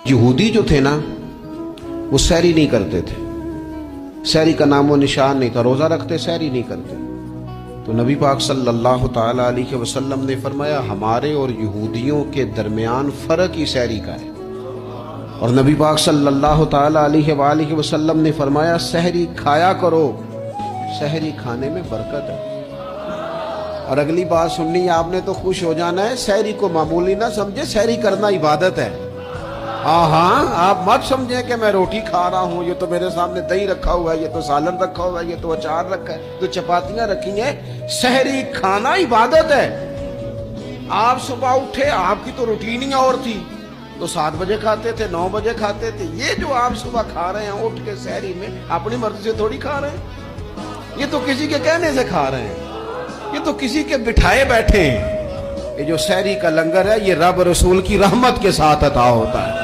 یہودی جو تھے نا وہ سحری نہیں کرتے تھے، سحری کا نام و نشان نہیں تھا، روزہ رکھتے سحری نہیں کرتے۔ تو نبی پاک صلی اللہ تعالی علیہ وسلم نے فرمایا ہمارے اور یہودیوں کے درمیان فرق ہی سحری کا ہے، اور نبی پاک صلی اللہ تعالی علیہ وآلہ وسلم نے فرمایا سحری کھایا کرو، سحری کھانے میں برکت ہے۔ اور اگلی بات سننی آپ نے تو خوش ہو جانا ہے، سحری کو معمولی نہ سمجھے، سحری کرنا عبادت ہے۔ ہاں آپ مت سمجھیں کہ میں روٹی کھا رہا ہوں، یہ تو میرے سامنے دہی رکھا ہوا ہے، یہ تو سالن رکھا ہوا ہے، یہ تو اچار رکھا ہے، تو چپاتیاں رکھی ہیں۔ سحری کھانا عبادت ہے۔ آپ صبح اٹھے، آپ کی تو روٹین ہی اور تھی، تو 7 بجے کھاتے تھے، 9 بجے کھاتے تھے۔ یہ جو آپ صبح کھا رہے ہیں اٹھ کے سحری میں، اپنی مرضی سے تھوڑی کھا رہے ہیں، یہ تو کسی کے کہنے سے کھا رہے ہیں، یہ تو کسی کے بٹھائے بیٹھے ہیں۔ یہ جو سحری کا لنگر ہے یہ رب رسول کی رحمت کے ساتھ عطا ہوتا ہے۔